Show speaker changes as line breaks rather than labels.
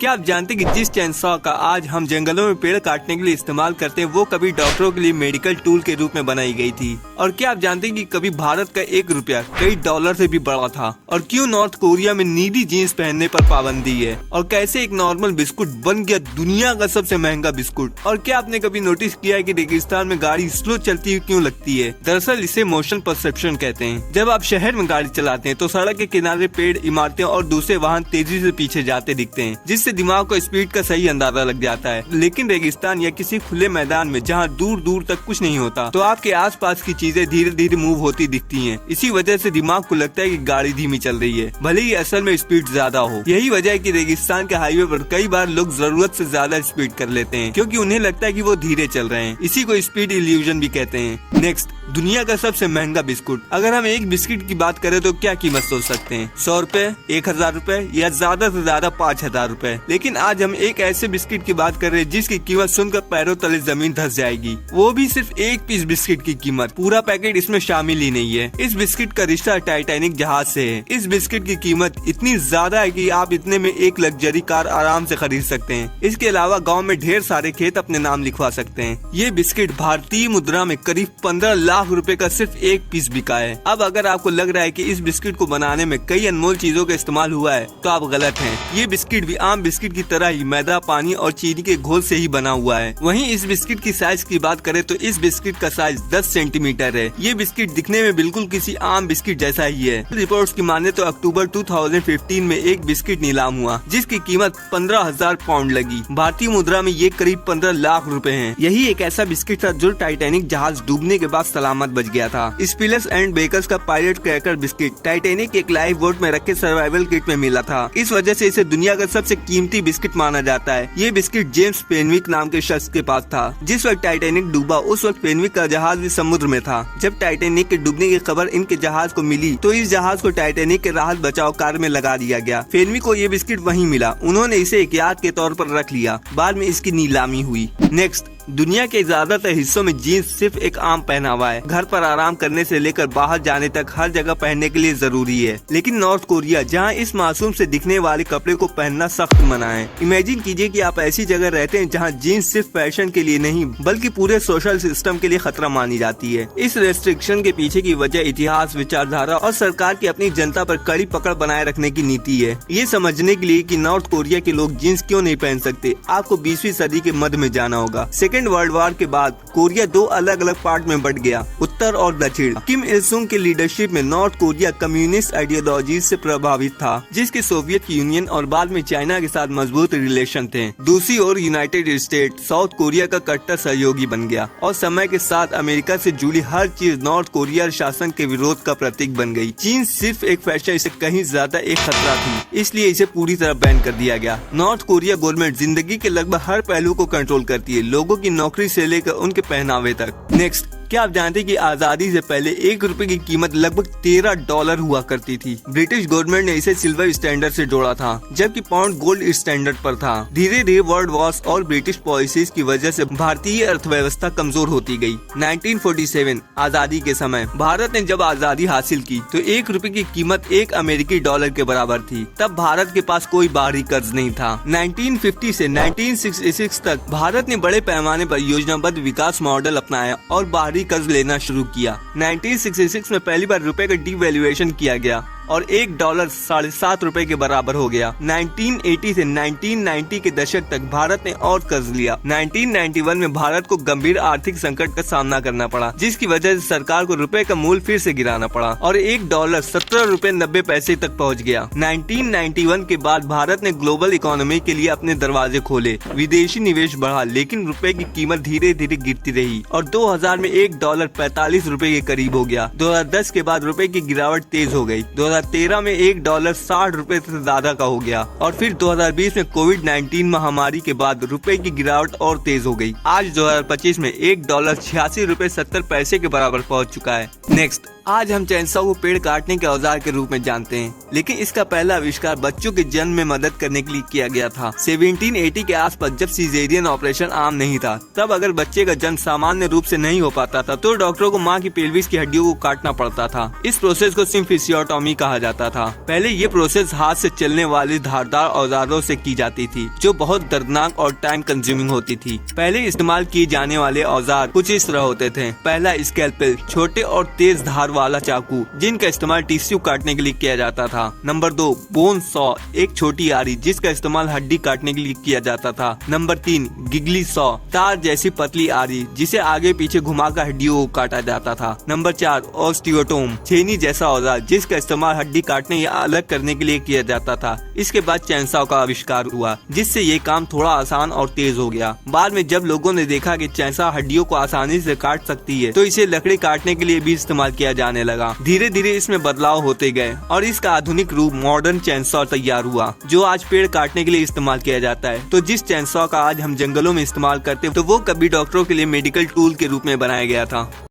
क्या आप जानते हैं कि जिस चैनसॉ का आज हम जंगलों में पेड़ काटने के लिए इस्तेमाल करते हैं वो कभी डॉक्टरों के लिए मेडिकल टूल के रूप में बनाई गई थी। और क्या आप जानते हैं कि कभी भारत का 1 रुपया कई डॉलर से भी बड़ा था। और क्यों नॉर्थ कोरिया में नीली जीन्स पहनने पर पाबंदी है। और कैसे एक नॉर्मल बिस्कुट बन गया दुनिया का सबसे महंगा बिस्कुट। और क्या आपने कभी नोटिस किया है कि रेगिस्तान में गाड़ी स्लो चलती हुई क्यों लगती है। दरअसल इसे मोशन परसेप्शन कहते हैं। जब आप शहर में गाड़ी चलाते हैं तो सड़क के किनारे पेड़, इमारतें और दूसरे वाहन तेजी से पीछे जाते दिखते हैं, जिससे दिमाग को स्पीड का सही अंदाजा लग जाता है। लेकिन रेगिस्तान या किसी खुले मैदान में जहाँ दूर दूर तक कुछ नहीं होता तो आपके आसपास की चीजें धीरे धीरे मूव होती दिखती हैं। इसी वजह से दिमाग को लगता है कि गाड़ी धीमी चल रही है, भले ही असल में स्पीड ज्यादा हो। यही वजह है कि रेगिस्तान के हाईवे पर कई बार लोग जरूरत से ज्यादा स्पीड कर लेते हैं, क्योंकि उन्हें लगता है कि वो धीरे चल रहे हैं। इसी को स्पीड इल्यूजन भी कहते हैं। नेक्स्ट, दुनिया का सबसे महंगा बिस्कुट। अगर हम एक बिस्किट की बात करें तो क्या कीमत सोच सकते हैं? 100 रुपए, 1000 रुपए या ज्यादा से ज्यादा 5000 रुपए। लेकिन आज हम एक ऐसे बिस्किट की बात कर रहे हैं जिसकी कीमत सुनकर पैरों तले जमीन धंस जाएगी। वो भी सिर्फ एक पीस बिस्किट की कीमत, पूरा पैकेट इसमें शामिल ही नहीं है। इस बिस्किट का रिश्ता टाइटैनिक जहाज से है। इस बिस्किट की कीमत इतनी ज्यादा है कि आप इतने में एक लग्जरी कार आराम से खरीद सकते हैं। इसके अलावा गाँव में ढेर सारे खेत अपने नाम लिखवा सकते हैं। ये बिस्किट भारतीय मुद्रा में करीब 15 लाख रुपए का सिर्फ एक पीस बिका है। अब अगर आपको लग रहा है कि इस बिस्किट को बनाने में कई अनमोल चीजों का इस्तेमाल हुआ है तो आप गलत हैं। ये बिस्किट भी आम बिस्किट की तरह ही मैदा, पानी और चीनी के घोल से ही बना हुआ है। वहीं इस बिस्किट की साइज की बात करें तो इस बिस्किट का साइज 10 सेंटीमीटर है। ये बिस्किट दिखने में बिल्कुल किसी आम बिस्किट जैसा ही है। रिपोर्ट्स की माने तो अक्टूबर 2015 में एक बिस्किट नीलाम हुआ जिसकी कीमत 15,000 पाउंड लगी। भारतीय मुद्रा में ये करीब 15 लाख रुपए हैं। यही एक ऐसा बिस्किट था जो टाइटैनिक जहाज डूबने के बाद सलामत बच गया था। स्पिलर्स एंड बेकर्स का पायरेट क्रैकर बिस्किट टाइटैनिक एक लाइफ बोट में रखे सर्वाइवल किट में मिला था। इस वजह से इसे दुनिया का सबसे कीमती बिस्किट माना जाता है। ये बिस्किट जेम्स पेनविक नाम के शख्स के पास था। जिस वक्त टाइटैनिक डूबा उस वक्त पेनविक का जहाज भी समुद्र में था। जब टाइटैनिक के डूबने की खबर इनके जहाज को मिली तो इस जहाज को टाइटैनिक के राहत बचाव कार्य में लगा दिया गया। पेनविक को ये बिस्किट वहीं मिला। उन्होंने इसे एक याद के तौर पर रख लिया। बाद में इसकी नीलामी हुई। नेक्स्ट, दुनिया के ज्यादातर हिस्सों में जीन्स सिर्फ एक आम पहनावा है। घर पर आराम करने से लेकर बाहर जाने तक हर जगह पहनने के लिए जरूरी है। लेकिन नॉर्थ कोरिया जहां इस मासूम से दिखने वाले कपड़े को पहनना सख्त मना है। इमेजिन कीजिए कि आप ऐसी जगह रहते हैं जहां जीन्स सिर्फ फैशन के लिए नहीं बल्कि पूरे सोशल सिस्टम के लिए खतरा मानी जाती है। इस रेस्ट्रिक्शन के पीछे की वजह इतिहास, विचारधारा और सरकार की अपनी जनता पर कड़ी पकड़ बनाए रखने की नीति है। ये समझने के लिए कि नॉर्थ कोरिया के लोग जीन्स क्यों नहीं पहन सकते, आपको 20वीं सदी के मध्य में जाना होगा। सेकेंड वर्ल्ड वॉर के बाद कोरिया 2 अलग अलग पार्ट में बंट गया, उत्तर और दक्षिण। किम इल सुंग के लीडरशिप में नॉर्थ कोरिया कम्युनिस्ट आइडियोलॉजी से प्रभावित था, जिसके सोवियत यूनियन और बाद में चाइना के साथ मजबूत रिलेशन थे। दूसरी ओर यूनाइटेड स्टेट साउथ कोरिया का कट्टर सहयोगी बन गया और समय के साथ अमेरिका से जुड़ी हर चीज नॉर्थ कोरिया शासन के विरोध का प्रतीक बन गई। चीन सिर्फ एक फैशन से कहीं ज्यादा एक खतरा थी, इसलिए इसे पूरी तरह बैन कर दिया गया। नॉर्थ कोरिया गवर्नमेंट जिंदगी के लगभग हर पहलू को कंट्रोल करती है, लोगों की नौकरी से लेकर उनके पहनावे तक। नेक्स्ट, क्या आप जानते हैं कि आजादी से पहले 1 रुपए की कीमत लगभग $13 हुआ करती थी। ब्रिटिश गवर्नमेंट ने इसे सिल्वर स्टैंडर्ड से जोड़ा था, जबकि पाउंड गोल्ड स्टैंडर्ड पर था। धीरे धीरे वर्ल्ड वॉर्स और ब्रिटिश पॉलिसीज की वजह से भारतीय अर्थव्यवस्था कमजोर होती गई। 1947 आजादी के समय भारत ने जब आजादी हासिल की तो 1 रुपए की कीमत $1 के बराबर थी। तब भारत के पास कोई बाहरी कर्ज नहीं था। 1950 से 1966 तक भारत ने बड़े पैमाने पर योजनाबद्ध विकास मॉडल अपनाया और बाहरी कर्ज लेना शुरू किया। 1966 में पहली बार रुपए का डिवैल्यूएशन किया गया और $1 7.5 रुपए के बराबर हो गया। 1980 से 1990 के दशक तक भारत ने और कर्ज लिया। 1991 में भारत को गंभीर आर्थिक संकट का सामना करना पड़ा, जिसकी वजह से सरकार को रुपए का मूल्य फिर से गिराना पड़ा और $1 17 रुपए 90 पैसे तक पहुंच गया। 1991 के बाद भारत ने ग्लोबल इकोनॉमी के लिए अपने दरवाजे खोले, विदेशी निवेश बढ़ा, लेकिन रुपए की कीमत धीरे धीरे गिरती रही और 2000 में $1 45 रुपए के करीब हो गया। 2010 के बाद रुपए की गिरावट तेज हो गई। 2013 में $1 60 रुपए से ज्यादा का हो गया और फिर 2020 में कोविड-19 महामारी के बाद रुपए की गिरावट और तेज हो गई। आज 2025 में $1 86 रुपए 70 पैसे के बराबर पहुंच चुका है। नेक्स्ट, आज हम चैनसॉ को पेड़ काटने के औजार के रूप में जानते हैं, लेकिन इसका पहला आविष्कार बच्चों के जन्म में मदद करने के लिए किया गया था। 1780 के आसपास जब सीजेरियन ऑपरेशन आम नहीं था, तब अगर बच्चे का जन्म सामान्य रूप से नहीं हो पाता था तो डॉक्टरों को माँ की पेल्विस की हड्डियों को काटना पड़ता था। इस प्रोसेस को सिम्फिसियोटॉमी कहा जाता था। पहले ये प्रोसेस हाथ से चलने वाले धारदार औजारों से की जाती थी, जो बहुत दर्दनाक और टाइम कंज्यूमिंग होती थी। पहले इस्तेमाल किए जाने वाले औजार कुछ इस तरह होते थे। पहला स्कैल्पेल, छोटे और तेज धार वाला चाकू जिनका इस्तेमाल टिश्यू काटने के लिए किया जाता था। नंबर 2 बोन सॉ, एक छोटी आरी जिसका इस्तेमाल हड्डी काटने के लिए किया जाता था। नंबर 3 गिगली सॉ, तार जैसी पतली आरी जिसे आगे पीछे घुमाकर हड्डियों को काटा जाता था। नंबर 4 ऑस्टियोटोम, छेनी जैसा औजार जिसका इस्तेमाल हड्डी काटने या अलग करने के लिए किया जाता था। इसके बाद चैनसॉ का आविष्कार हुआ, जिससे ये काम थोड़ा आसान और तेज हो गया। बाद में जब लोगों ने देखा कि चैनसॉ हड्डियों को आसानी से काट सकती है, तो इसे लकड़ी काटने के लिए भी इस्तेमाल किया जाने लगा। धीरे धीरे इसमें बदलाव होते गए और इसका आधुनिक रूप मॉडर्न चैनसॉ तैयार हुआ, जो आज पेड़ काटने के लिए इस्तेमाल किया जाता है। तो जिस चैनसॉ का आज हम जंगलों में इस्तेमाल करते हैं, तो वो कभी डॉक्टरों के लिए मेडिकल टूल के रूप में बनाया गया था।